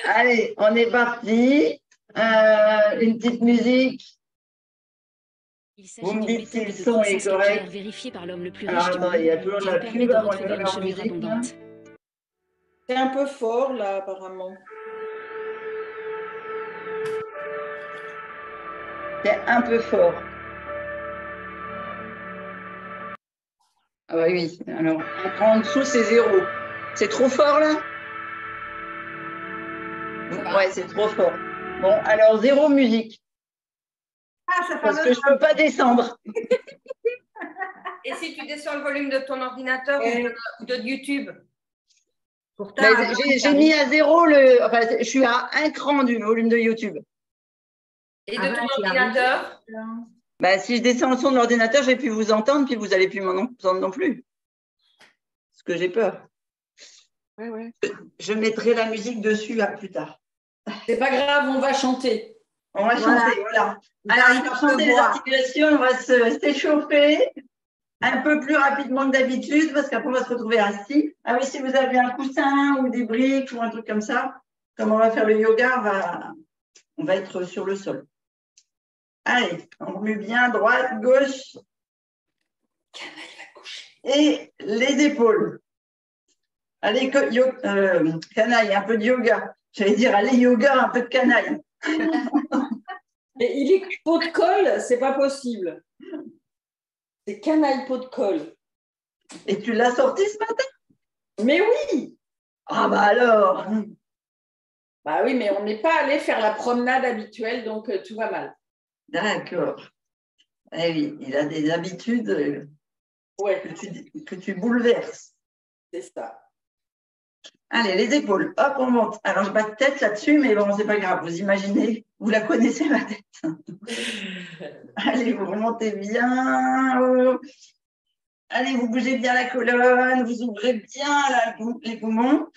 Allez, on est parti. Une petite musique. Vous me dites si le son est correct. Vérifié par l'homme le plus Alors, riche du monde, attendez, il y a toujours qui de lui la permet pub de avant de retrouver faire une leur chevelure musique. Là. abondante. C'est un peu fort, là, apparemment. C'est un peu fort. Ah bah oui, alors un cran en dessous, c'est 0. C'est trop fort là? Ouais, c'est trop fort. Bon, alors 0 musique. Ah, ça parce que je ne peux pas descendre. Et si tu descends le volume de ton ordinateur ou de YouTube? J'ai mis à 0 le. Enfin, je suis à un cran du volume de YouTube. Et de ton ordinateur? Bah, si je descends le son de l'ordinateur, je vais plus vous entendre, puis vous n'allez plus m'entendre non plus. Parce que j'ai peur. Ouais, ouais. Je mettrai la musique dessus là, plus tard. C'est pas grave, on va chanter. On va chanter, voilà. Alors, pour chanter les articulations, on va s'échauffer un peu plus rapidement que d'habitude, parce qu'après, on va se retrouver assis. Ah oui, si vous avez un coussin ou des briques ou un truc comme ça, comme on va faire le yoga, on va être sur le sol. Allez, on remue bien, droite, gauche. Et les épaules. Allez, canaille, un peu de yoga. J'allais dire, allez, yoga, un peu de canaille. Et il est pot de colle, c'est pas possible. C'est canaille pot de colle. Et tu l'as sorti ce matin? Mais oui! Ah bah alors! Bah oui, mais on n'est pas allé faire la promenade habituelle, donc tout va mal. D'accord. Eh oui, il a des habitudes ouais. que tu bouleverses. C'est ça. Allez, les épaules. Hop, on monte. Alors, je n'ai pas de tête là-dessus, mais bon, c'est pas grave. Vous imaginez, vous la connaissez, ma tête. Allez, vous remontez bien. Allez, vous bougez bien la colonne, vous ouvrez bien les poumons.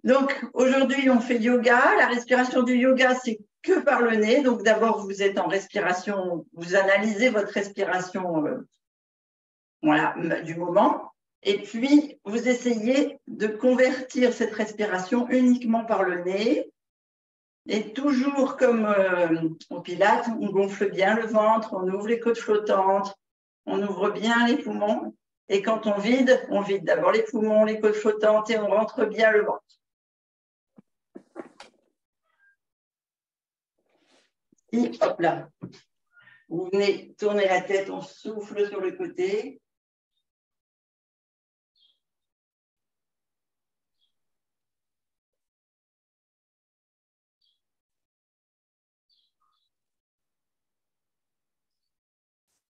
Donc, aujourd'hui, on fait yoga. La respiration du yoga, c'est que par le nez. Donc, d'abord, vous êtes en respiration, vous analysez votre respiration du moment. Et puis, vous essayez de convertir cette respiration uniquement par le nez. Et toujours comme au Pilates, on gonfle bien le ventre, on ouvre les côtes flottantes, on ouvre bien les poumons. Et quand on vide d'abord les poumons, les côtes flottantes et on rentre bien le ventre. Et hop là, vous venez tourner la tête, on souffle sur le côté.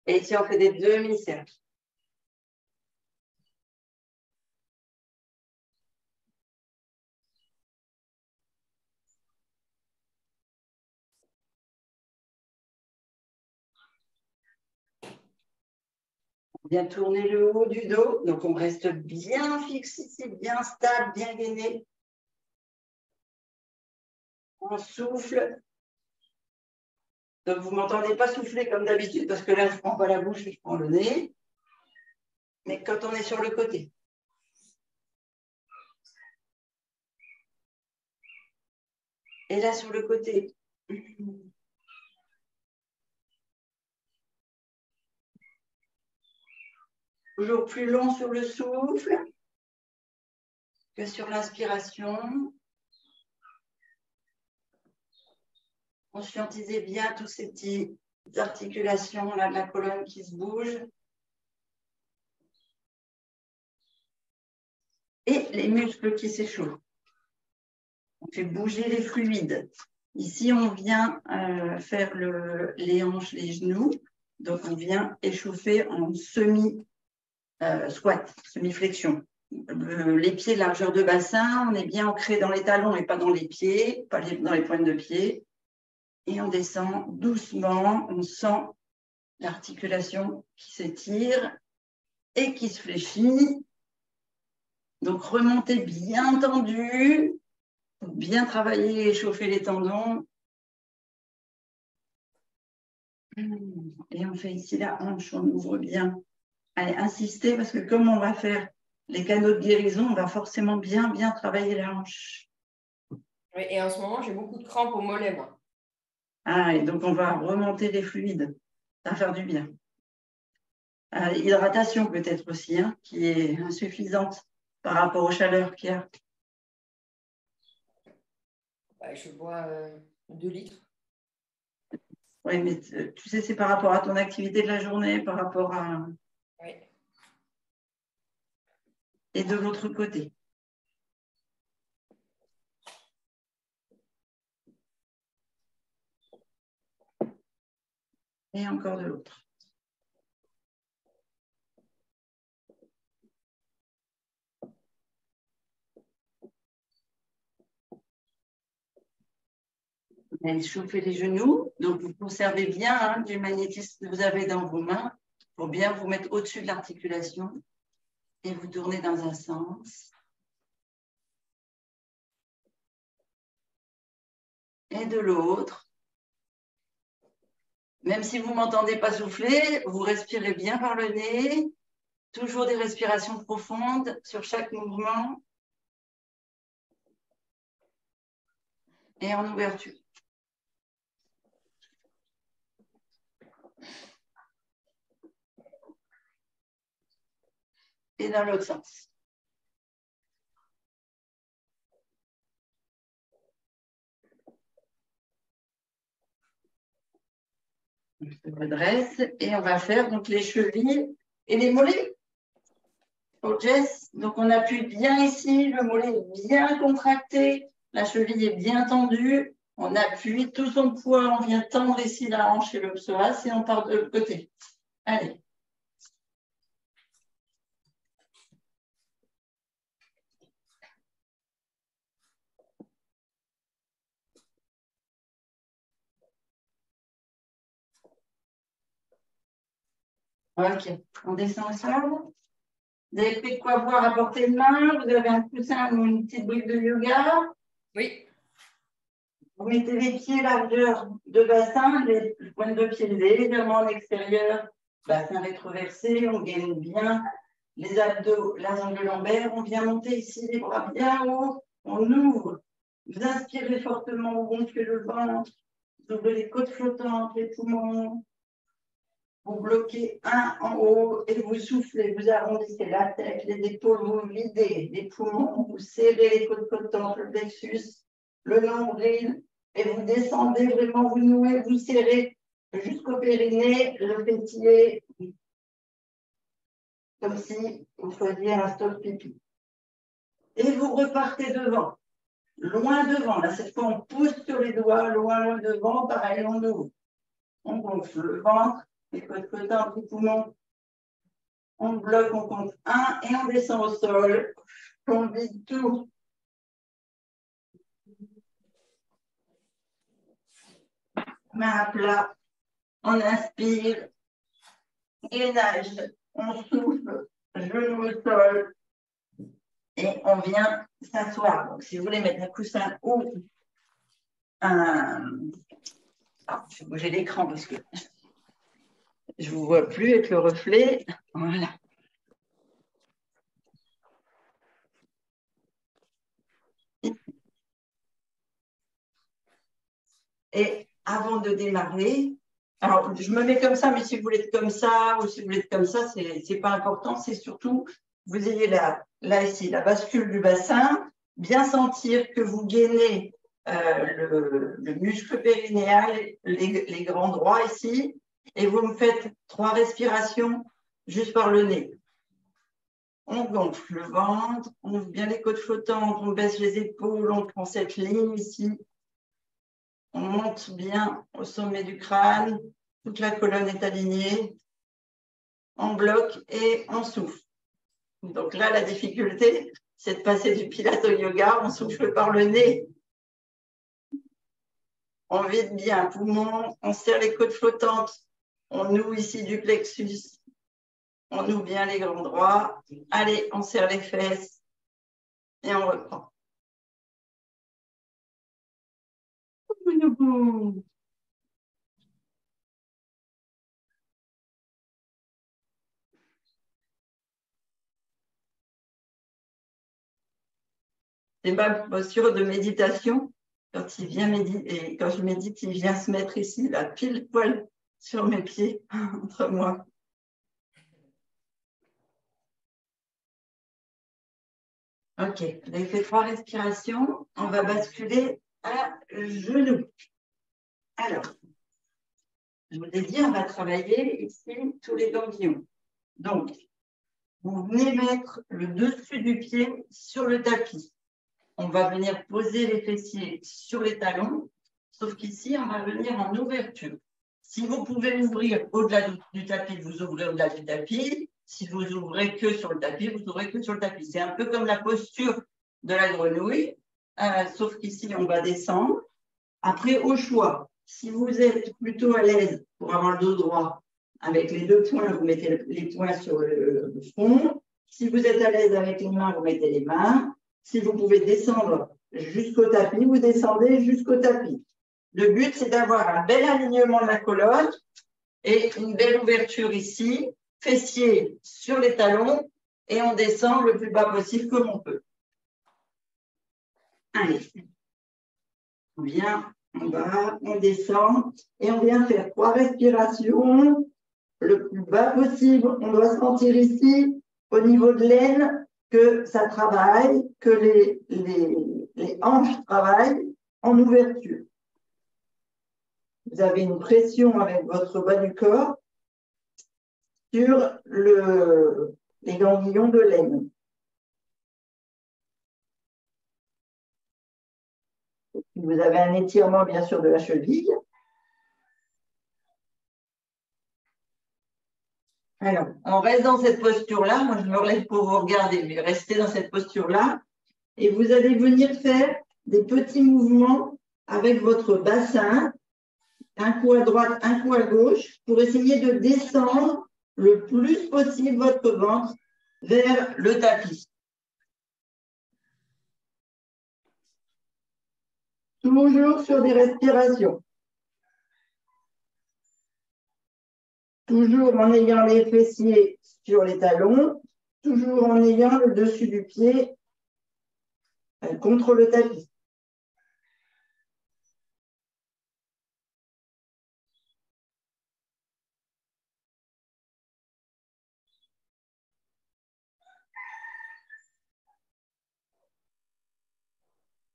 Et ici, on fait des demi-cercles. On vient tourner le haut du dos. Donc, on reste bien fixe ici, bien stable, bien gainé. On souffle. Donc, vous ne m'entendez pas souffler comme d'habitude parce que là, je ne prends pas la bouche, je prends le nez. Mais quand on est sur le côté. Et là, sur le côté. Toujours plus long sur le souffle que sur l'inspiration. Conscientisez bien toutes ces petites articulations là, de la colonne qui se bougent. Et les muscles qui s'échauffent. On fait bouger les fluides. Ici, on vient faire les hanches, les genoux. Donc, on vient échauffer en semi-squat, semi-flexion. Les pieds largeur de bassin, on est bien ancré dans les talons et pas dans les pieds, pas dans les pointes de pied. Et on descend doucement, on sent l'articulation qui s'étire et qui se fléchit. Donc, remontez bien tendu, pour bien travailler et échauffer les tendons. Et on fait ici la hanche, on ouvre bien. Allez, insistez parce que comme on va faire les canaux de guérison, on va forcément bien travailler la hanche. Oui, et en ce moment, j'ai beaucoup de crampes au mollet, moi. Ah, et donc on va remonter les fluides. Ça va faire du bien. Hydratation peut-être aussi, hein, qui est insuffisante par rapport aux chaleurs qu'il y a. Bah, je bois 2 litres. Oui, mais tu sais, c'est par rapport à ton activité de la journée, par rapport à... Oui. Et de l'autre côté. Et encore de l'autre. Et chauffez les genoux. Donc, vous conservez bien hein, du magnétisme que vous avez dans vos mains pour bien vous mettre au-dessus de l'articulation et vous tournez dans un sens. Et de l'autre. Même si vous ne m'entendez pas souffler, vous respirez bien par le nez. Toujours des respirations profondes sur chaque mouvement. Et en ouverture. Et dans l'autre sens. On se redresse et on va faire donc les chevilles et les mollets. Au Jess, donc on appuie bien ici, le mollet est bien contracté, la cheville est bien tendue, on appuie tout son poids, on vient tendre ici la hanche et le psoas et on part de l'autre côté. Allez. Ok, on descend ensemble. Vous avez pris de quoi boire à portée de main, vous avez un coussin ou une petite brique de yoga. Oui. Vous mettez les pieds largeur de bassin, les pointes de pied légèrement en extérieur, bassin rétroversé, on gaine bien les abdos, la zone lombaire, on vient monter ici les bras bien haut, on ouvre, vous inspirez fortement, vous gonflez le ventre, vous ouvrez les côtes flottantes, les poumons, vous bloquez un en haut et vous soufflez, vous arrondissez la tête, les épaules, vous videz les poumons, vous serrez les côtes flottantes, le plexus, le nombril, et vous descendez vraiment, vous nouez, vous serrez jusqu'au périnée, le pétillez, comme si vous faisiez un stop pipi. Et vous repartez devant, loin devant. Là, cette fois, on pousse sur les doigts, loin devant, pareil, on ouvre. On gonfle le ventre, les côtes flottantes, les poumons. On bloque, on compte 1 et on descend au sol. On vide tout. Main à plat. On inspire. Gainage. On souffle. Genou au sol. Et on vient s'asseoir. Donc, si vous voulez mettre un coussin ou un... Ah, je vais bouger l'écran parce que je ne vous vois plus avec le reflet. Voilà. Et avant de démarrer, alors je me mets comme ça, mais si vous voulez être comme ça ou si vous voulez être comme ça, ce n'est pas important. C'est surtout vous ayez là ici la bascule du bassin, bien sentir que vous gainez le muscle périnéal, les grands droits ici, et vous me faites 3 respirations juste par le nez. On gonfle le ventre, on ouvre bien les côtes flottantes, on baisse les épaules, on prend cette ligne ici. On monte bien au sommet du crâne, toute la colonne est alignée, on bloque et on souffle. Donc là, la difficulté, c'est de passer du pilates au yoga, on souffle par le nez. On vide bien poumon, on serre les côtes flottantes, on noue ici du plexus, on noue bien les grands droits. Allez, on serre les fesses et on reprend. C'est ma posture de méditation. Quand il vient méditer, et quand je médite, il vient se mettre ici, là, pile poil sur mes pieds, entre moi. Ok, vous avez fait 3 respirations. On va basculer à genoux. Alors, je vous ai dit, on va travailler ici tous les ganglions. Donc, vous venez mettre le dessus du pied sur le tapis. On va venir poser les fessiers sur les talons, sauf qu'ici, on va venir en ouverture. Si vous pouvez ouvrir au-delà du tapis, vous ouvrez au-delà du tapis. Si vous ouvrez que sur le tapis, vous ouvrez que sur le tapis. C'est un peu comme la posture de la grenouille, sauf qu'ici, on va descendre. Après, au choix, si vous êtes plutôt à l'aise pour avoir le dos droit, avec les 2 poings, vous mettez les poings sur le front. Si vous êtes à l'aise avec les mains, vous mettez les mains. Si vous pouvez descendre jusqu'au tapis, vous descendez jusqu'au tapis. Le but, c'est d'avoir un bel alignement de la colonne et une belle ouverture ici, fessiers sur les talons, et on descend le plus bas possible comme on peut. Allez, on vient en bas, on descend, et on vient faire 3 respirations, le plus bas possible. On doit sentir ici, au niveau de l'aine, que ça travaille, que les hanches travaillent en ouverture. Vous avez une pression avec votre bas du corps sur les ganglions de l'aine. Vous avez un étirement, bien sûr, de la cheville. Alors, on reste dans cette posture-là. Moi, je me relève pour vous regarder, mais restez dans cette posture-là. Et vous allez venir faire des petits mouvements avec votre bassin, un coup à droite, un coup à gauche, pour essayer de descendre le plus possible votre ventre vers le tapis. Toujours sur des respirations. Toujours en ayant les fessiers sur les talons, toujours en ayant le dessus du pied contre le tapis.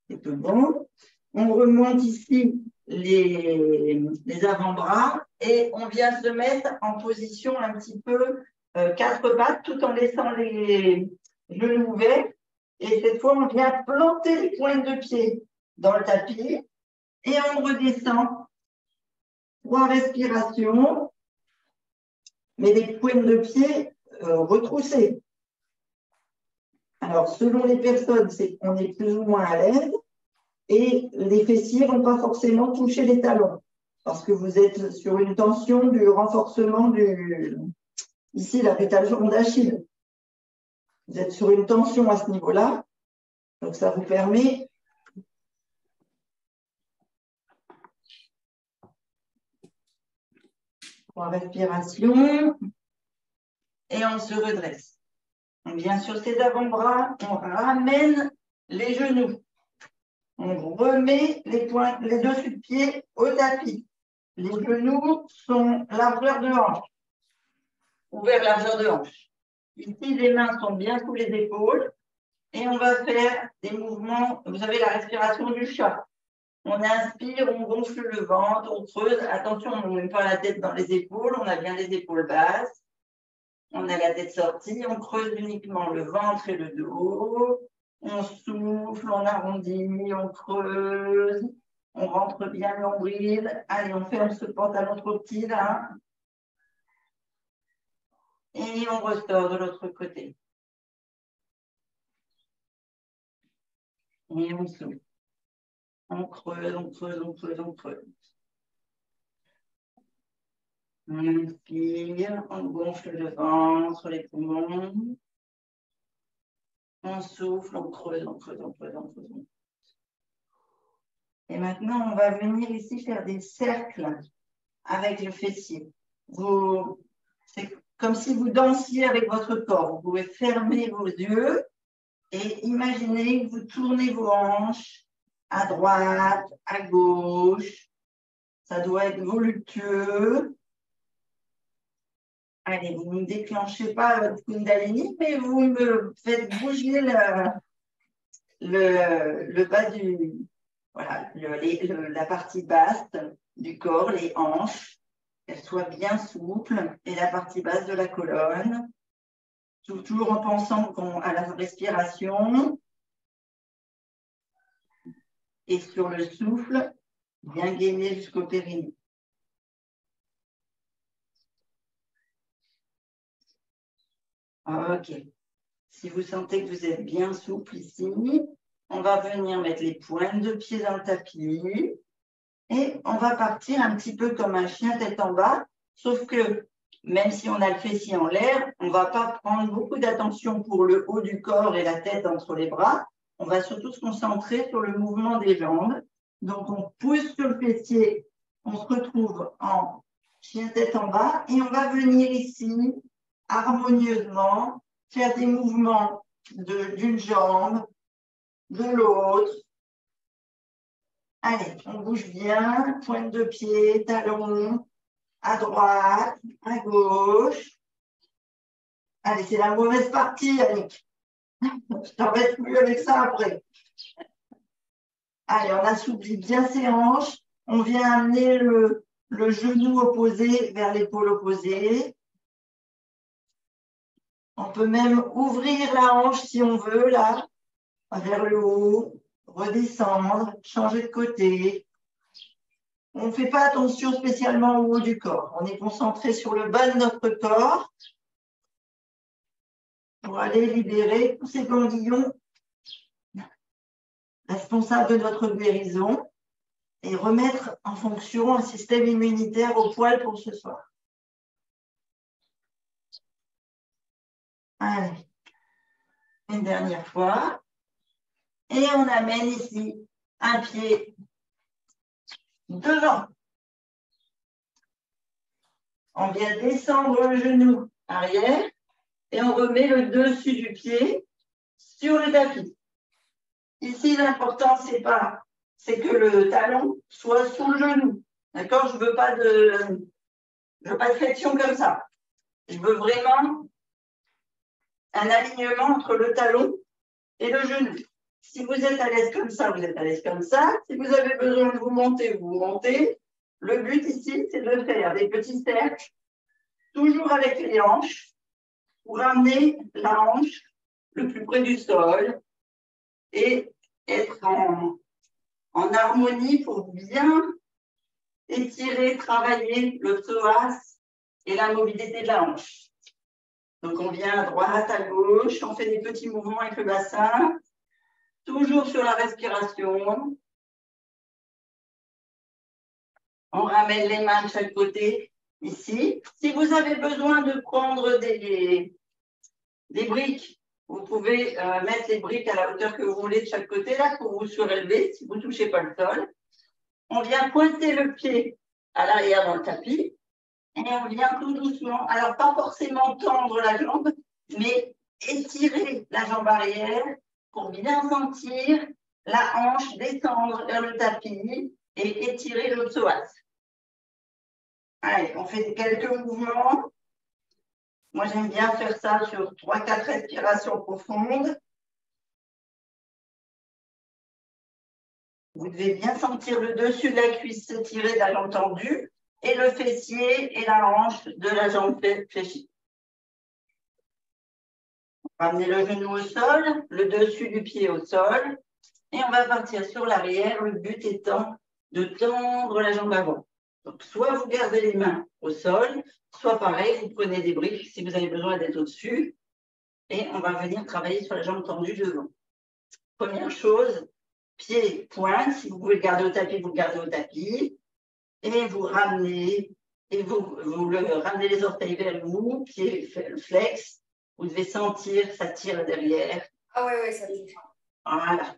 C'est tout bon. On remonte ici les avant-bras et on vient se mettre en position un petit peu 4 pattes tout en laissant les genoux ouverts. Et cette fois, on vient planter les pointes de pied dans le tapis et on redescend. 3 respirations, mais les pointes de pied retroussées. Alors, selon les personnes, on est plus ou moins à l'aise et les fessiers ne vont pas forcément toucher les talons parce que vous êtes sur une tension du renforcement ici, la du talon d'Achille. Vous êtes sur une tension à ce niveau-là, donc ça vous permet en respiration et on se redresse. On vient sur ses avant-bras, on ramène les genoux. On remet les dessus de pied au tapis. Les genoux sont largeur de hanche, ouvert largeur de hanche. Ici, les mains sont bien sous les épaules et on va faire des mouvements. Vous avez la respiration du chat. On inspire, on gonfle le ventre, on creuse. Attention, on ne met pas la tête dans les épaules, on a bien les épaules basses. On a la tête sortie, on creuse uniquement le ventre et le dos. On souffle, on arrondit, on creuse, on rentre bien le nombril. Allez, on ferme ce pantalon trop petit là. Et on ressort de l'autre côté. Et on souffle. On creuse, on creuse, on creuse, on creuse. On inspire, on gonfle le ventre, les poumons. On souffle, on creuse, on creuse, on creuse, on creuse. Et maintenant, on va venir ici faire des cercles avec le fessier. C'est comme si vous dansiez avec votre corps. Vous pouvez fermer vos yeux Et imaginez que vous tournez vos hanches à droite, à gauche. Ça doit être voluptueux. Allez, vous ne déclenchez pas votre Kundalini, mais vous me faites bouger le bas du, voilà, la partie basse du corps, les hanches, qu'elles soient bien souples, et la partie basse de la colonne. Toujours en pensant à la respiration. Et sur le souffle, bien gainer jusqu'au périnée. Ok. Si vous sentez que vous êtes bien souple ici, on va venir mettre les pointes de pied dans le tapis et on va partir un petit peu comme un chien tête en bas, sauf que même si on a le fessier en l'air, on ne va pas prendre beaucoup d'attention pour le haut du corps et la tête entre les bras. On va surtout se concentrer sur le mouvement des jambes. Donc, on pousse sur le fessier, on se retrouve en chien tête en bas et on va venir ici, harmonieusement, faire des mouvements d'une jambe, de l'autre. Allez, on bouge bien, pointe de pied, talon, à droite, à gauche. Allez, c'est la mauvaise partie, Annick. Je t'embête plus avec ça après. Allez, on assouplit bien ses hanches. On vient amener le genou opposé vers l'épaule opposée. On peut même ouvrir la hanche si on veut, là, vers le haut, redescendre, changer de côté. On ne fait pas attention spécialement au haut du corps. On est concentré sur le bas de notre corps pour aller libérer tous ces ganglions responsables de notre guérison et remettre en fonction un système immunitaire au poil pour ce soir. Allez, une dernière fois. Et on amène ici un pied devant. On vient descendre le genou arrière et on remet le dessus du pied sur le tapis. Ici, l'important, c'est que le talon soit sous le genou. D'accord? Je ne veux pas de flexion comme ça. Je veux vraiment un alignement entre le talon et le genou. Si vous êtes à l'aise comme ça, vous êtes à l'aise comme ça. Si vous avez besoin de vous monter, vous montez. Le but ici, c'est de faire des petits cercles, toujours avec les hanches, pour ramener la hanche le plus près du sol et être en harmonie pour bien étirer, travailler le psoas et la mobilité de la hanche. Donc, on vient à droite, à gauche, on fait des petits mouvements avec le bassin, toujours sur la respiration. On ramène les mains de chaque côté, ici. Si vous avez besoin de prendre des briques, vous pouvez mettre les briques à la hauteur que vous voulez de chaque côté, là, pour vous surélever, si vous ne touchez pas le sol. On vient pointer le pied à l'arrière dans le tapis et on vient tout doucement, alors pas forcément tendre la jambe, mais étirer la jambe arrière pour bien sentir la hanche descendre vers le tapis et étirer le psoas. Allez, on fait quelques mouvements. Moi, j'aime bien faire ça sur 3-4 respirations profondes. Vous devez bien sentir le dessus de la cuisse s'étirer de la jambe tendue et le fessier et la hanche de la jambe fléchie. On va amener le genou au sol, le dessus du pied au sol et on va partir sur l'arrière, le but étant de tendre la jambe avant. Donc, soit vous gardez les mains au sol, soit pareil, vous prenez des briques si vous avez besoin d'être au-dessus et on va venir travailler sur la jambe tendue devant. Première chose, pied, pointe. Si vous pouvez le garder au tapis, vous le gardez au tapis. Et vous ramenez, ramenez les orteils vers vous, pied flex. Vous devez sentir, ça tire derrière. Ah oui, ça tire. Voilà.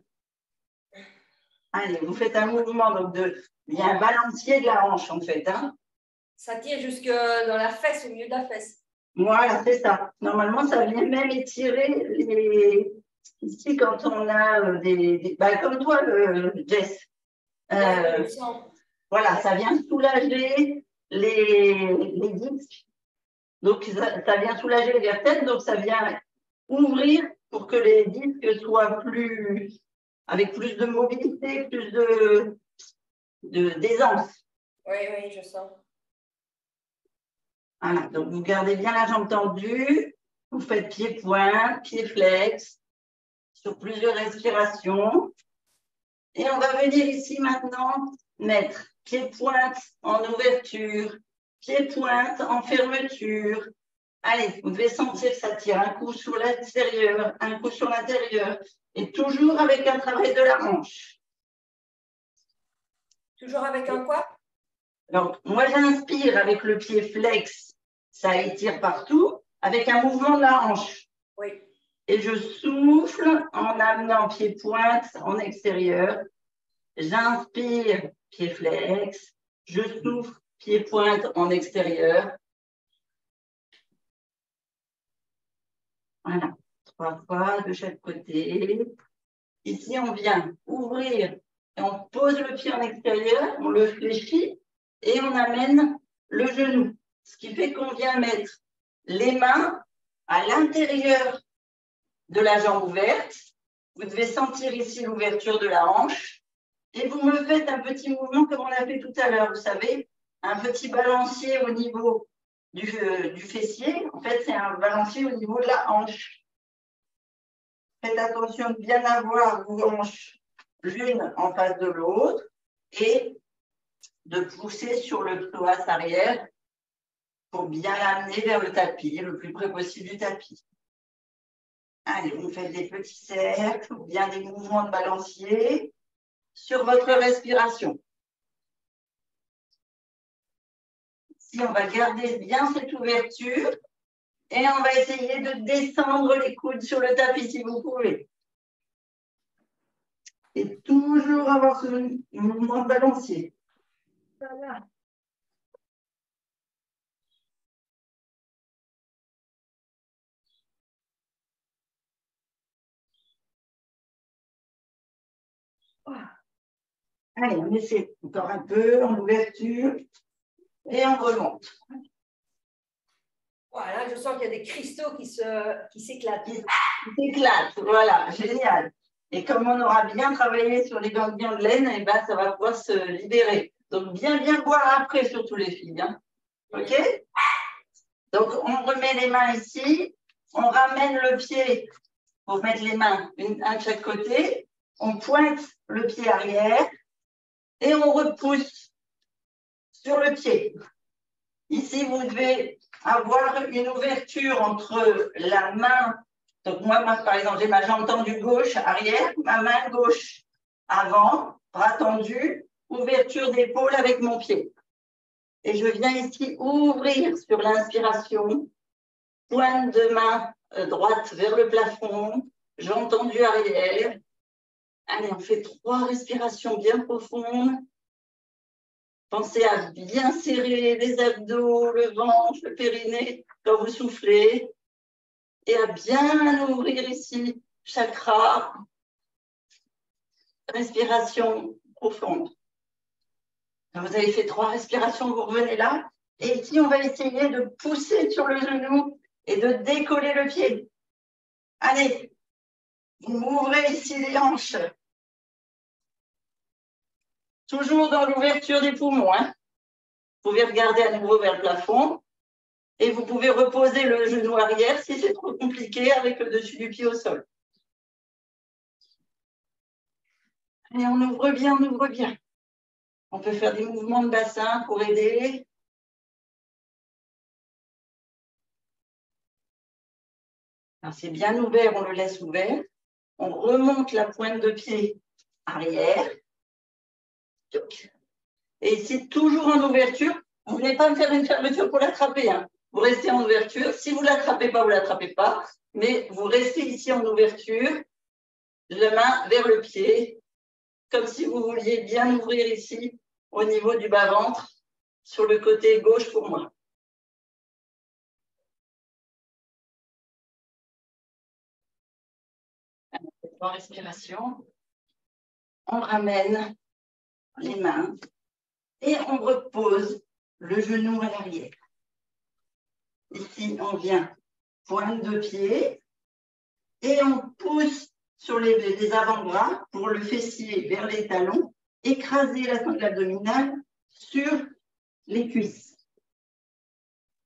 Allez, vous faites un mouvement, donc il y a un balancier de la hanche en fait. Hein. Ça tire jusque dans la fesse, au milieu de la fesse. Voilà, c'est ça. Normalement, ça vient même étirer Ici, quand on a comme toi, Jess, voilà, ça vient soulager les disques. Donc, ça vient soulager les vertèbres, donc ça vient ouvrir pour que les disques soient avec plus de mobilité, plus d'aisance. Oui, oui, je sens. Voilà, donc vous gardez bien la jambe tendue, vous faites pied-point, pied-flex, sur plusieurs respirations. Et on va venir ici maintenant mettre pied-pointe en ouverture, pied-pointe en fermeture. Allez, vous devez sentir que ça tire un coup sur l'extérieur, un coup sur l'intérieur, et toujours avec un travail de la hanche. Toujours avec un quoi? Donc, moi, j'inspire avec le pied flex, ça étire partout, avec un mouvement de la hanche. Oui. Et je souffle en amenant pied-pointe en extérieur. J'inspire, pied flex. Je souffle, pied-pointe en extérieur. Voilà, 3 fois de chaque côté. Ici, on vient ouvrir et on pose le pied en extérieur, on le fléchit et on amène le genou. Ce qui fait qu'on vient mettre les mains à l'intérieur de la jambe ouverte. Vous devez sentir ici l'ouverture de la hanche. Et vous me faites un petit mouvement comme on l'a fait tout à l'heure, vous savez, un petit balancier au niveau du fessier. En fait, c'est un balancier au niveau de la hanche. Faites attention de bien avoir vos hanches l'une en face de l'autre et de pousser sur le psoas arrière pour bien l'amener vers le tapis, le plus près possible du tapis. Allez, vous faites des petits cercles ou bien des mouvements de balancier sur votre respiration. Ici, on va garder bien cette ouverture et on va essayer de descendre les coudes sur le tapis si vous pouvez. Et toujours avoir ce mouvement de balancier. Voilà. Allez, on essaie encore un peu en ouverture et on remonte. Voilà, je sens qu'il y a des cristaux qui s'éclatent. Qui s'éclatent, voilà, génial. Et comme on aura bien travaillé sur les ganglions de laine, eh ben, ça va pouvoir se libérer. Donc, bien boire après, surtout les filles. Hein. OK? Donc, on remet les mains ici. On ramène le pied pour mettre les mains un de chaque côté. On pointe le pied arrière et on repousse sur le pied. Ici, vous devez avoir une ouverture entre la main. Donc, moi, par exemple, j'ai ma jambe tendue gauche arrière, ma main gauche avant, bras tendu, ouverture d'épaule avec mon pied. Et je viens ici ouvrir sur l'inspiration, pointe de main droite vers le plafond, jambe tendue arrière. Allez, on fait 3 respirations bien profondes. Pensez à bien serrer les abdos, le ventre, le périnée quand vous soufflez. Et à bien ouvrir ici, chakra. Respiration profonde. Alors, vous avez fait 3 respirations, vous revenez là. Et ici, on va essayer de pousser sur le genou et de décoller le pied. Allez, vous m'ouvrez ici les hanches. Toujours dans l'ouverture des poumons. Hein. Vous pouvez regarder à nouveau vers le plafond. Et vous pouvez reposer le genou arrière si c'est trop compliqué avec le dessus du pied au sol. Et on ouvre bien, on ouvre bien. On peut faire des mouvements de bassin pour aider. Alors c'est bien ouvert, on le laisse ouvert. On remonte la pointe de pied arrière. Et ici, toujours en ouverture. Vous ne voulez pas me faire une fermeture pour l'attraper. Hein. Vous restez en ouverture. Si vous ne l'attrapez pas, vous ne l'attrapez pas. Mais vous restez ici en ouverture. La main vers le pied. Comme si vous vouliez bien ouvrir ici, au niveau du bas-ventre, sur le côté gauche pour moi. 3 respirations. On ramène les mains et on repose le genou à l'arrière. Ici, on vient pointe de pied et on pousse sur les avant-bras pour le fessier vers les talons, écraser la sangle abdominale sur les cuisses.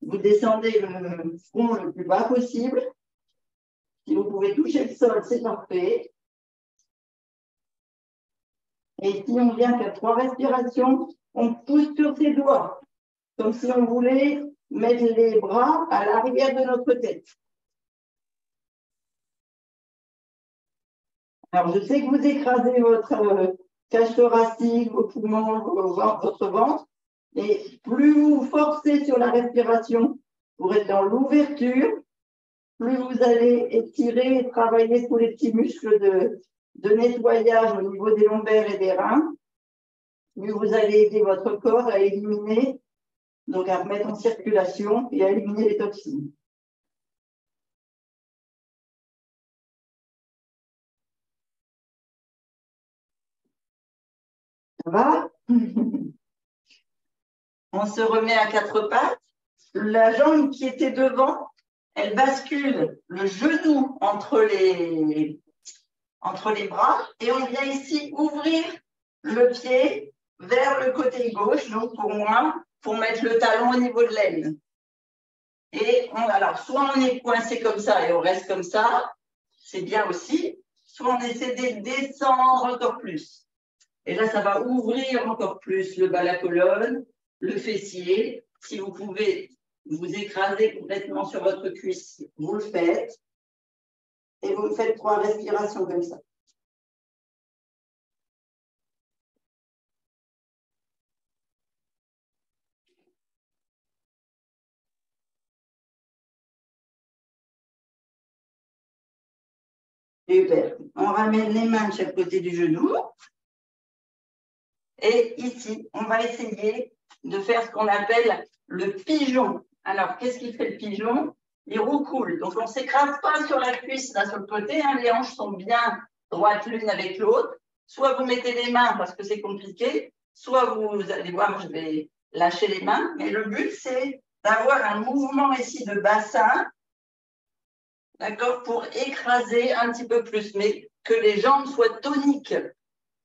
Vous descendez le front le plus bas possible. Si vous pouvez toucher le sol, c'est parfait. Et si on vient faire 3 respirations, on pousse sur ses doigts, comme si on voulait mettre les bras à l'arrière de notre tête. Alors, je sais que vous écrasez votre cage thoracique, vos poumons, votre ventre, et plus vous forcez sur la respiration pour être dans l'ouverture, plus vous allez étirer et travailler tous les petits muscles de nettoyage au niveau des lombaires et des reins, plus vous allez aider votre corps à éliminer, donc à remettre en circulation et à éliminer les toxines. Ça va? On se remet à 4 pattes. La jambe qui était devant, elle bascule le genou entre les bras et on vient ici ouvrir le pied vers le côté gauche, donc pour moi, pour mettre le talon au niveau de l'aine. Et alors, soit on est coincé comme ça et on reste comme ça, c'est bien aussi, soit on essaie de descendre encore plus. Et là, ça va ouvrir encore plus le bas de la colonne, le fessier. Si vous pouvez vous écraser complètement sur votre cuisse, vous le faites. Et vous me faites 3 respirations comme ça. Super. On ramène les mains de chaque côté du genou. Et ici, on va essayer de faire ce qu'on appelle le pigeon. Alors, qu'est-ce qui fait le pigeon? Il roucoule. Donc, on ne s'écrase pas sur la cuisse, là, sur le côté. Hein. Les hanches sont bien droites l'une avec l'autre. Soit vous mettez les mains parce que c'est compliqué, soit vous allez voir, je vais lâcher les mains. Mais le but, c'est d'avoir un mouvement ici de bassin, d'accord, pour écraser un petit peu plus, mais que les jambes soient toniques.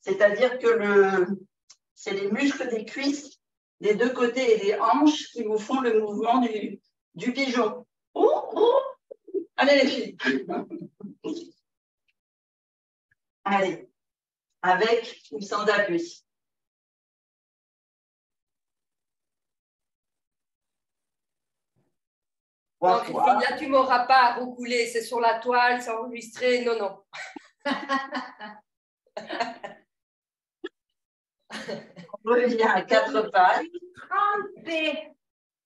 C'est-à-dire que c'est les muscles des cuisses, des 2 côtés et des hanches qui vous font le mouvement du pigeon. Oh, oh. Allez les filles. Allez, avec ou sans appui. Donc, là, tu ne m'auras pas roucoulé, c'est sur la toile, c'est enregistré. Non, non. On revient à 4 pattes.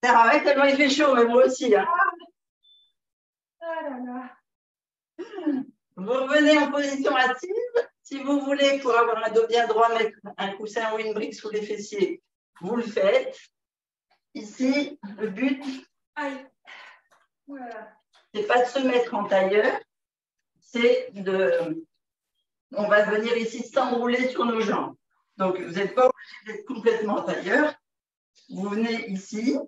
Ça va tellement il fait chaud, mais moi aussi. Hein. Vous revenez en position assise. Si vous voulez, pour avoir un dos bien droit, mettre un coussin ou une brique sous les fessiers, vous le faites. Ici, le but, c'est pas de se mettre en tailleur, c'est on va venir ici s'enrouler sur nos jambes. Donc, vous n'êtes pas obligé d'être complètement en tailleur. Vous venez ici,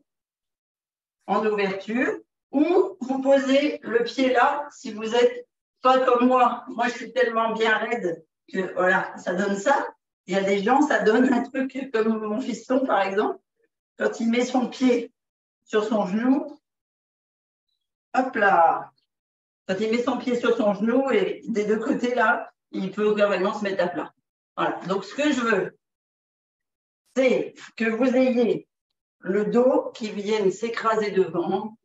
en ouverture, ou vous posez le pied là, si vous n'êtes pas comme moi. Moi, je suis tellement bien raide que voilà, ça donne ça. Il y a des gens, ça donne un truc comme mon fiston, par exemple. Quand il met son pied sur son genou, hop là. Quand il met son pied sur son genou et des 2 côtés là, il peut carrément se mettre à plat. Voilà. Donc, ce que je veux, c'est que vous ayez le dos qui vienne s'écraser devant,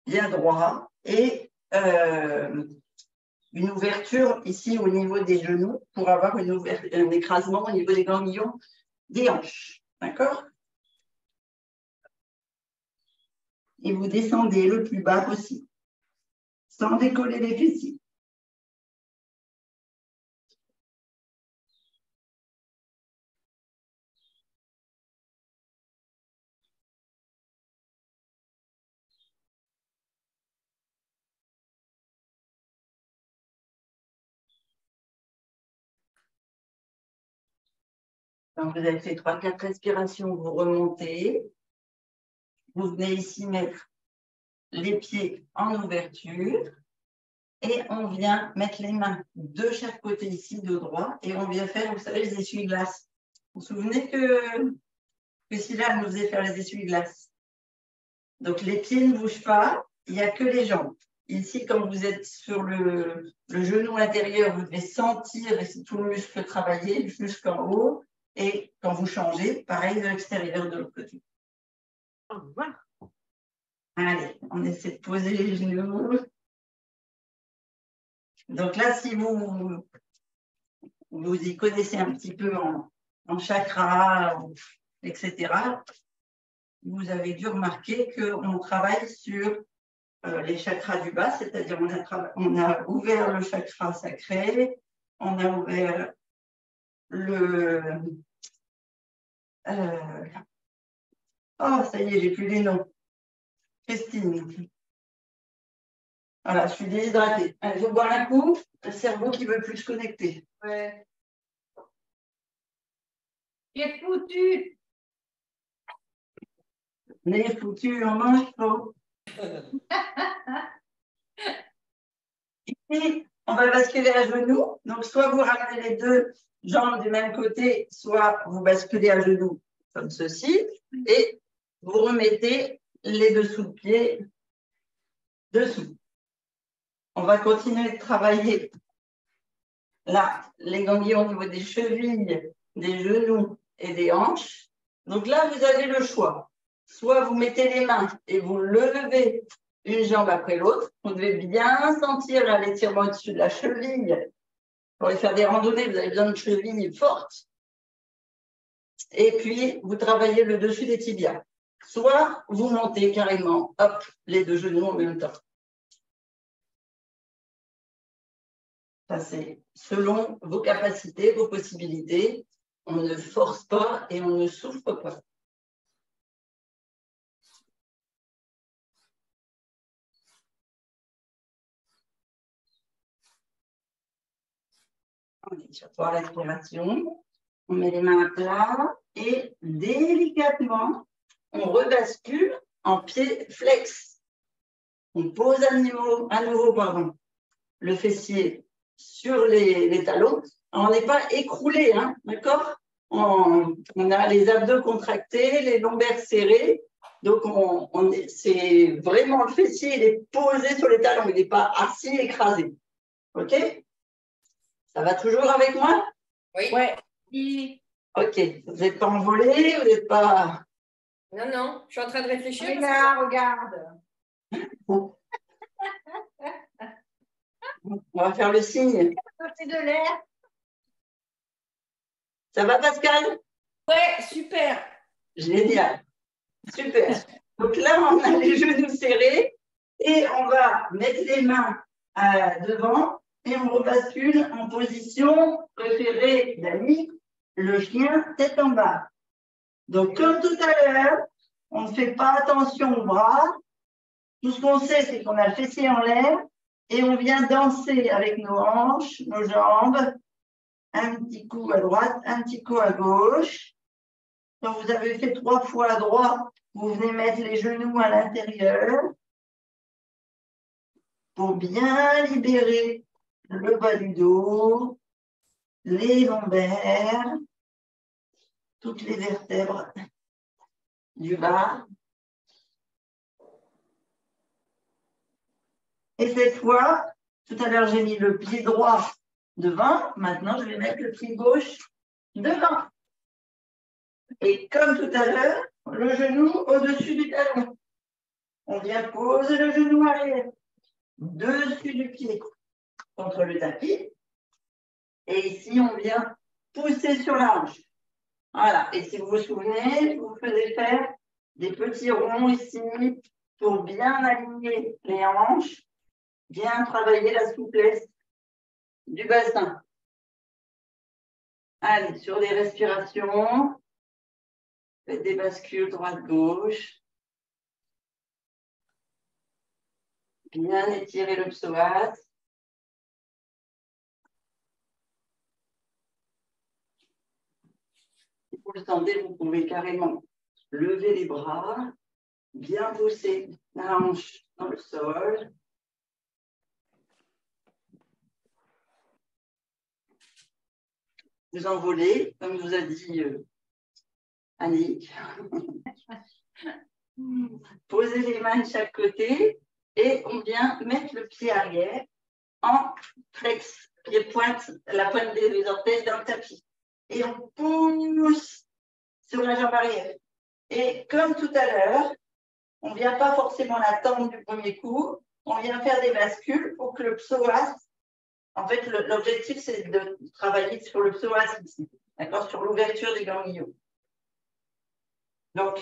bien droit, et une ouverture ici au niveau des genoux pour avoir un écrasement au niveau des ganglions des hanches. D'accord? Et vous descendez le plus bas possible, sans décoller les fessiers. Donc, vous avez fait 3-4 respirations, vous remontez. Vous venez ici mettre les pieds en ouverture. Et on vient mettre les mains de chaque côté ici, de droit. Et on vient faire, vous savez, les essuie-glaces. Vous vous souvenez que Sylvain nous faisait faire les essuie-glaces. Donc, les pieds ne bougent pas. Il n'y a que les jambes. Ici, quand vous êtes sur le genou intérieur, vous devez sentir et c'est tout le muscle travaillé jusqu'en haut. Et quand vous changez, pareil de l'extérieur de l'autre côté. Au revoir. Allez, on essaie de poser les genoux. Donc là, si vous y connaissez un petit peu en chakra, etc., vous avez dû remarquer qu'on travaille sur les chakras du bas, c'est-à-dire on a ouvert le chakra sacré, on a ouvert le... oh, ça y est, j'ai plus les noms. Christine. Voilà, je suis déshydratée. Allez, je bois un coup, le cerveau qui ne veut plus se connecter. Ouais. J'ai foutu. Les foutus, on mange trop. Ici, on va basculer à genoux. Donc, soit vous ramenez les deux jambes du même côté, soit vous basculez à genoux comme ceci. Et vous remettez les dessous-pieds dessous. On va continuer de travailler là, les ganglions au niveau des chevilles, des genoux et des hanches. Donc là, vous avez le choix. Soit vous mettez les mains et vous levez une jambe après l'autre. Vous devez bien sentir l'étirement au-dessus de la cheville. Pour aller faire des randonnées, vous avez besoin de chevilles fortes. Et puis, vous travaillez le dessus des tibias. Soit vous montez carrément, hop, les deux genoux en même temps. Ça, c'est selon vos capacités, vos possibilités. On ne force pas et on ne souffre pas. On est sur 3 respirations. On met les mains à plat et délicatement, on rebascule en pied flex. On pose à nouveau le fessier sur les talons. Alors, on n'est pas écroulé, hein, d'accord? On a les abdos contractés, les lombaires serrés. Donc, c'est vraiment le fessier, il est posé sur les talons, il n'est pas assis, écrasé. OK? Ça va toujours avec moi? Oui. Ouais. OK. Vous n'êtes pas envolé, vous n'êtes pas... Non, non, je suis en train de réfléchir. Regarde. On va faire le signe. C'est de l'air. Ça va, Pascal? Ouais, super. Génial. Super. Donc là, on a les genoux serrés et on va mettre les mains devant et on rebascule en position préférée d'Annie, le chien tête en bas. Donc, comme tout à l'heure, on ne fait pas attention aux bras. Tout ce qu'on sait, c'est qu'on a le fessier en l'air et on vient danser avec nos hanches, nos jambes. Un petit coup à droite, un petit coup à gauche. Quand vous avez fait 3 fois à droite, vous venez mettre les genoux à l'intérieur pour bien libérer le bas du dos, les lombaires, toutes les vertèbres du bas. Et cette fois, tout à l'heure, j'ai mis le pied droit devant. Maintenant, je vais mettre le pied gauche devant. Et comme tout à l'heure, le genou au-dessus du talon. On vient poser le genou arrière, dessus du pied, contre le tapis. Et ici, on vient pousser sur la hanche. Voilà. Et si vous vous souvenez, je vous faisais faire des petits ronds ici pour bien aligner les hanches, bien travailler la souplesse du bassin. Allez, sur les respirations, faites des bascules droite-gauche. Bien étirer le psoas. le sentez, vous pouvez carrément lever les bras, bien pousser la hanche dans le sol. Vous envolez, comme vous a dit Annick. Posez les mains de chaque côté et on vient mettre le pied arrière en flex, pied pointe, la pointe des orteils dans le tapis. Et on pousse sur la jambe arrière. Et comme tout à l'heure, on ne vient pas forcément la tendre du premier coup, on vient faire des bascules pour que le psoas, en fait, l'objectif, c'est de travailler sur le psoas ici, d'accord, sur l'ouverture des ganglions. Donc,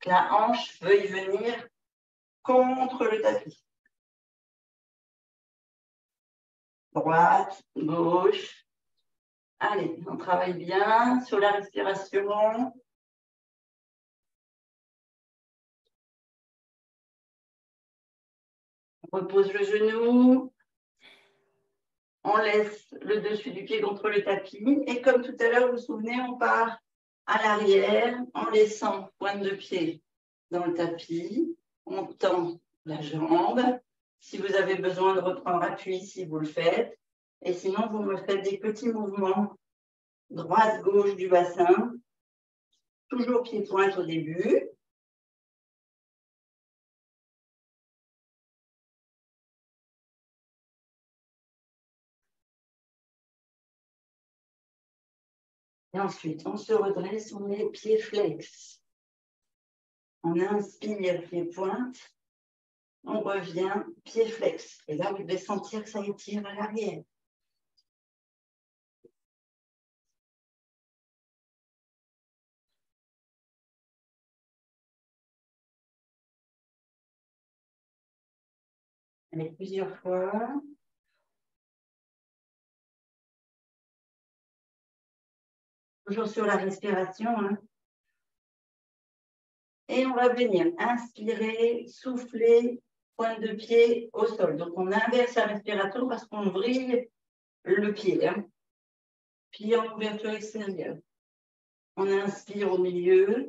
la hanche veuille venir contre le tapis. Droite, gauche. Allez, on travaille bien sur la respiration. On repose le genou. On laisse le dessus du pied contre le tapis. Et comme tout à l'heure, vous vous souvenez, on part à l'arrière en laissant pointe de pied dans le tapis. On tend la jambe. Si vous avez besoin de reprendre appui, si vous le faites. Et sinon, vous me faites des petits mouvements droite-gauche du bassin. Toujours pied-pointe au début. Et ensuite, on se redresse, on met pied flex. On inspire, pied-pointe. On revient, pied flex. Et là, vous devez sentir que ça étire à l'arrière. Allez, plusieurs fois. Toujours sur la respiration. Hein. Et on va venir inspirer, souffler, pointe de pied au sol. Donc, on inverse la respiration parce qu'on vrille le pied. Hein. Pied en ouverture extérieure. On inspire au milieu,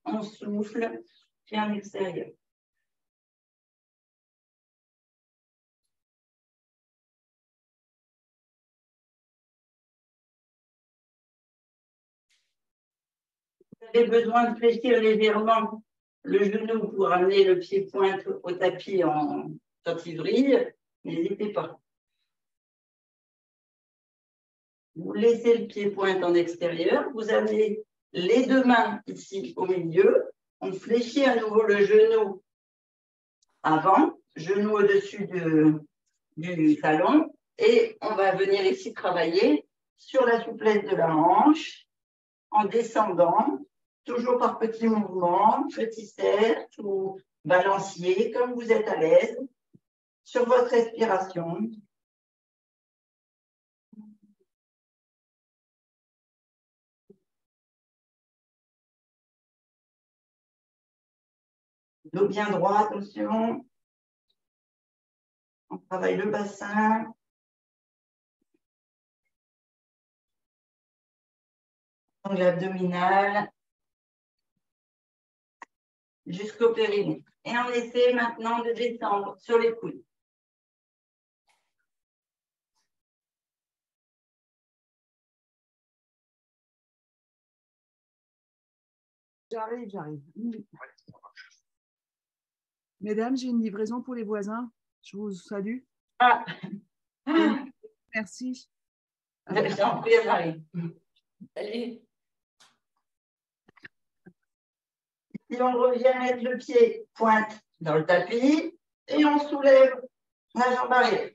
on souffle, pied en extérieur. Vous avez besoin de fléchir légèrement le genou pour amener le pied pointe au tapis quand il vrille, n'hésitez pas. Vous laissez le pied pointe en extérieur, vous avez les deux mains ici au milieu, on fléchit à nouveau le genou avant, genou au-dessus du talon, et on va venir ici travailler sur la souplesse de la hanche en descendant, toujours par petits mouvements, petit cercle ou balancier, comme vous êtes à l'aise, sur votre respiration. Dos bien droit, attention. On travaille le bassin. Angle abdominal. Jusqu'au périnée. Et on essaie maintenant de descendre sur les coudes. J'arrive. Mesdames, j'ai une livraison pour les voisins. Je vous salue. Ah. Merci. J'en prie, j'arrive. Salut. Et on revient mettre le pied pointe dans le tapis et on soulève la jambe arrière.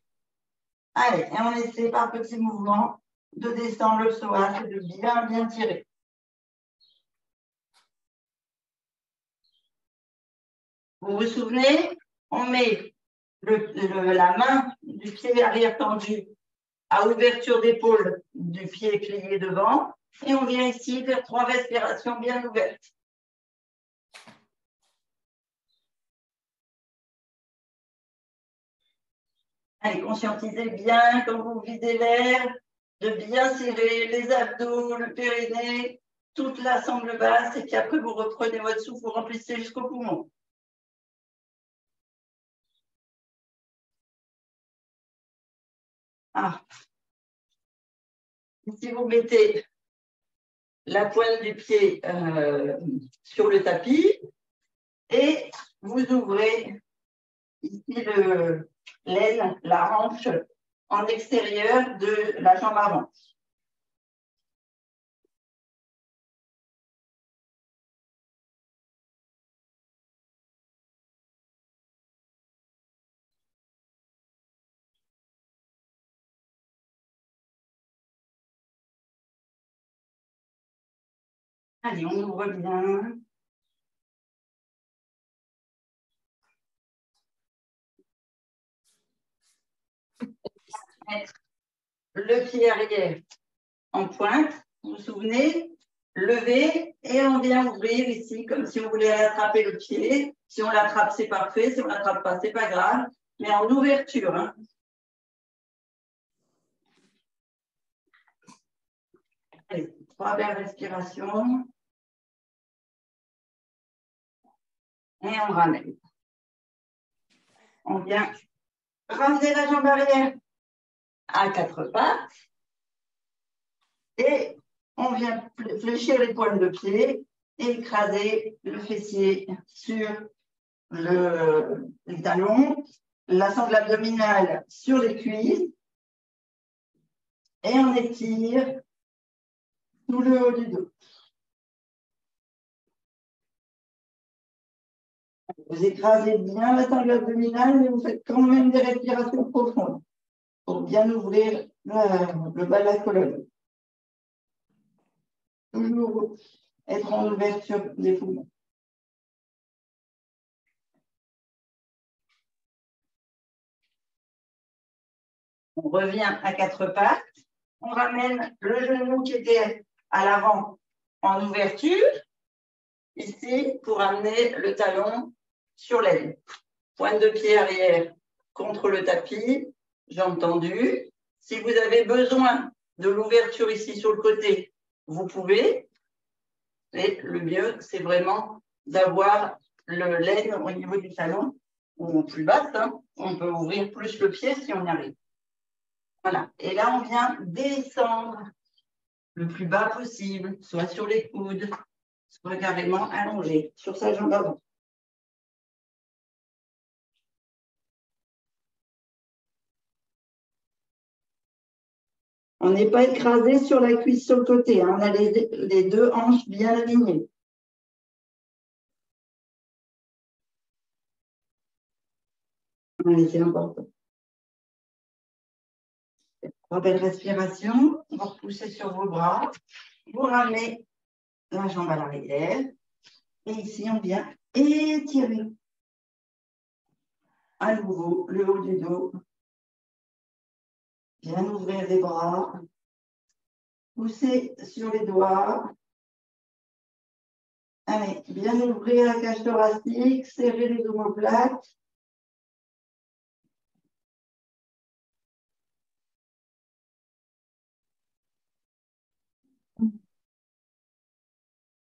Allez, et on essaie par petits mouvements de descendre le psoas et de bien tirer. Vous vous souvenez, on met la main du pied arrière tendu à ouverture d'épaule du pied plié devant et on vient ici faire 3 respirations bien ouvertes. Allez, conscientisez bien quand vous videz l'air, de bien serrer les abdos, le périnée, toute la sangle basse, et puis après, vous reprenez votre souffle, vous remplissez jusqu'au poumon. Ah. Si vous mettez la pointe du pied sur le tapis et vous ouvrez ici l'aine, la hanche en extérieur de la jambe avant. Allez, on ouvre bien. Mettre le pied arrière en pointe, vous vous souvenez, lever et on vient ouvrir ici comme si on voulait attraper le pied. Si on l'attrape, c'est parfait. Si on ne l'attrape pas, c'est pas grave. Mais en ouverture. Hein. Allez, 3 belles respirations. Et on ramène. On vient ramener la jambe arrière à 4 pattes. Et on vient fléchir les pointes de pied et écraser le fessier sur les talons, la sangle abdominale sur les cuisses. Et on étire tout le haut du dos. Vous écrasez bien la sangle abdominale, mais vous faites quand même des respirations profondes pour bien ouvrir le bas de la colonne. Toujours être en ouverture des poumons. On revient à 4 pattes. On ramène le genou qui était à l'avant en ouverture, ici, pour amener le talon sur l'aine. Pointe de pied arrière contre le tapis, jambes tendues. Si vous avez besoin de l'ouverture ici sur le côté, vous pouvez. Et le mieux, c'est vraiment d'avoir l'aine au niveau du talon, ou plus basse. Hein. On peut ouvrir plus le pied si on y arrive. Voilà. Et là, on vient descendre le plus bas possible, soit sur les coudes, soit carrément allongé sur sa jambe avant. On n'est pas écrasé sur la cuisse sur le côté. Hein. On a les 2 hanches bien alignées. Allez, c'est important. 3 belles respirations. On va repousser sur vos bras. Vous ramenez la jambe à l'arrière. Et ici, on vient étirer à nouveau le haut du dos. Bien ouvrir les bras. Pousser sur les doigts. Allez, bien ouvrir la cage thoracique. Serrer les omoplates.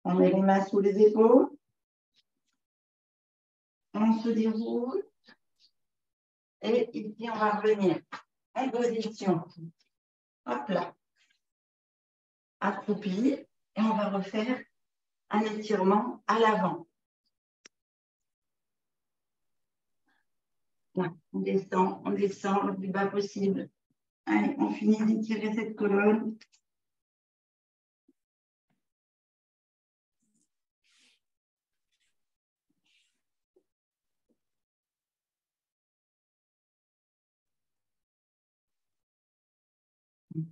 On met les mains sous les épaules. On se déroule. Et ici, on va revenir en position. Hop là. Accroupi. Et on va refaire un étirement à l'avant. On descend le plus bas possible. Allez, on finit d'étirer cette colonne.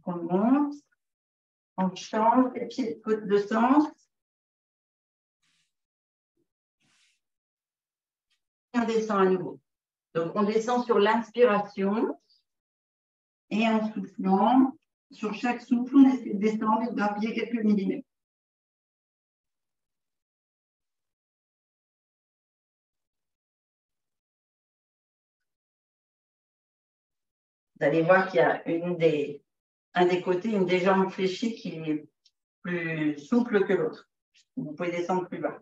On monte, on change les pieds de sens. Et on descend à nouveau. Donc, on descend sur l'inspiration. Et en soufflant, sur chaque souffle, on essaie de descendre et de grappiller quelques millimètres. Vous allez voir qu'il y a une des un des côtés, une des jambes fléchies qui est plus souple que l'autre. Vous pouvez descendre plus bas.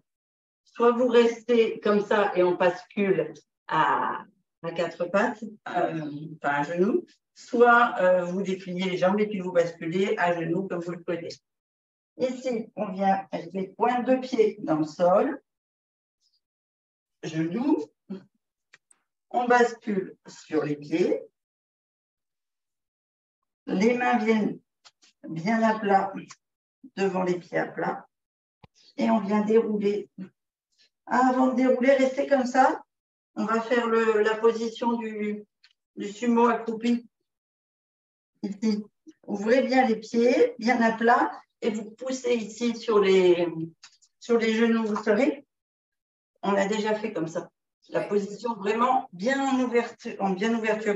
Soit vous restez comme ça et on bascule à quatre pattes, enfin à genoux, soit vous dépliez les jambes et puis vous basculez à genoux comme vous le souhaitez. Ici, on vient avec les pointes de pied dans le sol, genoux, on bascule sur les pieds, les mains viennent bien à plat devant les pieds à plat et on vient dérouler. Avant de dérouler, restez comme ça. On va faire la position du sumo accroupi. Ici. Ouvrez bien les pieds, bien à plat, et vous poussez ici sur les genoux, vous savez. On a déjà fait comme ça. La position vraiment bien en ouverture.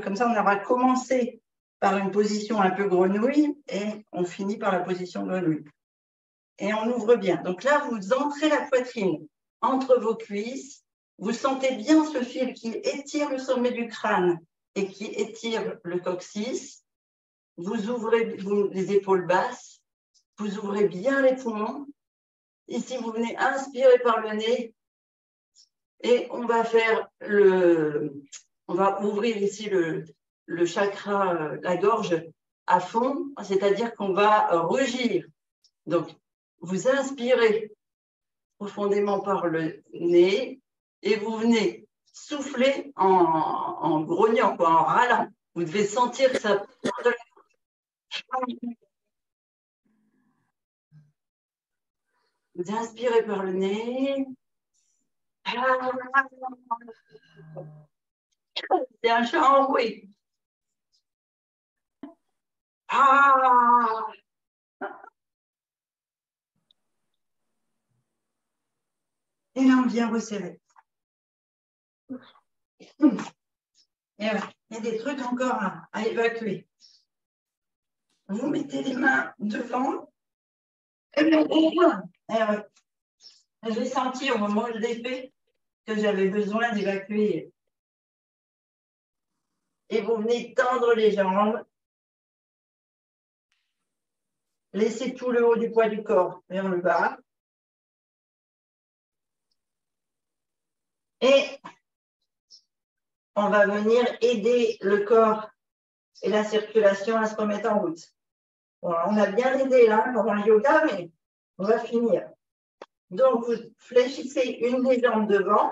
Comme ça, on aura commencé par une position un peu grenouille et on finit par la position grenouille. Et on ouvre bien. Donc là, vous entrez la poitrine entre vos cuisses. Vous sentez bien ce fil qui étire le sommet du crâne et qui étire le coccyx. Vous ouvrez les épaules basses. Vous ouvrez bien les poumons. Ici, vous venez inspirer par le nez. Et on va faire on va ouvrir ici le chakra, la gorge à fond, c'est-à-dire qu'on va rugir. Donc, vous inspirez profondément par le nez et vous venez souffler en grognant, quoi, en râlant. Vous devez sentir que ça. Vous inspirez par le nez. C'est un chant enroué. Et là, on vient resserrer. Et il y a des trucs encore à évacuer. Vous mettez les mains devant. J'ai senti au moment où je l'ai fait que j'avais besoin d'évacuer. Et vous venez tendre les jambes. Laissez tout le haut du poids du corps vers le bas. Et on va venir aider le corps et la circulation à se remettre en route. Bon, on a bien aidé là pendant le yoga, mais on va finir. Donc, vous fléchissez une des jambes devant.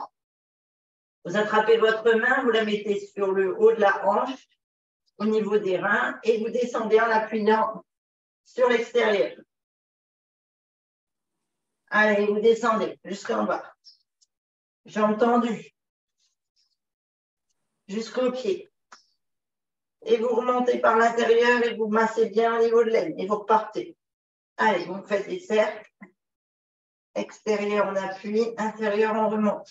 Vous attrapez votre main, vous la mettez sur le haut de la hanche, au niveau des reins, et vous descendez en appuyant sur l'extérieur. Allez, vous descendez jusqu'en bas. Jambes tendues. Jusqu'au pied. Et vous remontez par l'intérieur et vous massez bien au niveau de l'aine. Et vous repartez. Allez, vous faites des cercles. Extérieur, on appuie. Intérieur, on remonte.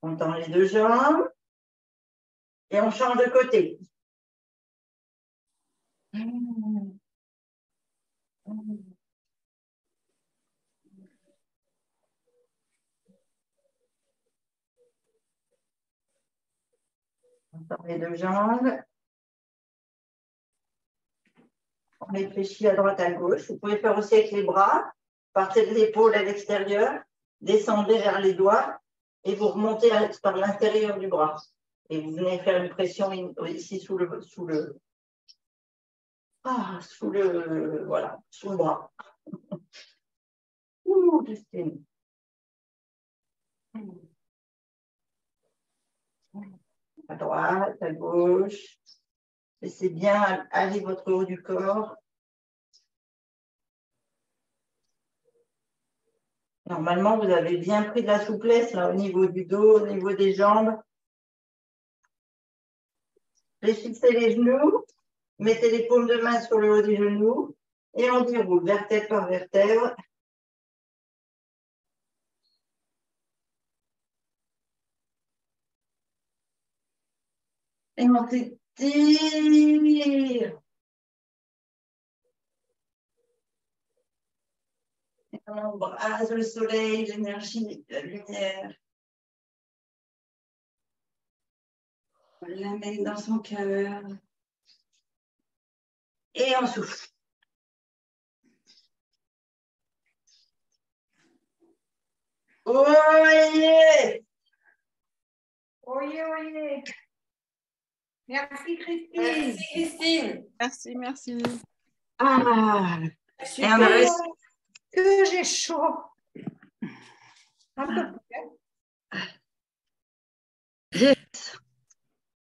On tend les deux jambes. Et on change de côté. On tend les deux jambes. On réfléchit à droite, à gauche. Vous pouvez faire aussi avec les bras. Partez de l'épaule à l'extérieur. Descendez vers les doigts. Et vous remontez par l'intérieur du bras. Et vous venez faire une pression ici sous le bras. Ouh, Christine. À droite, à gauche. Laissez bien aller votre haut du corps. Normalement, vous avez bien pris de la souplesse là, au niveau du dos, au niveau des jambes. Fléchissez les genoux. Mettez les paumes de main sur le haut des genoux. Et on déroule vertèbre par vertèbre. Et on s'étire. Et on embrasse le soleil, l'énergie, la lumière. On l'amène dans son cœur. Et on souffle. Oyez! Oyez, oyez. Merci Christine. Merci Christine. Merci, merci. Ah, et on a Super. réussi. Que j'ai chaud. Un peu plus. Yes.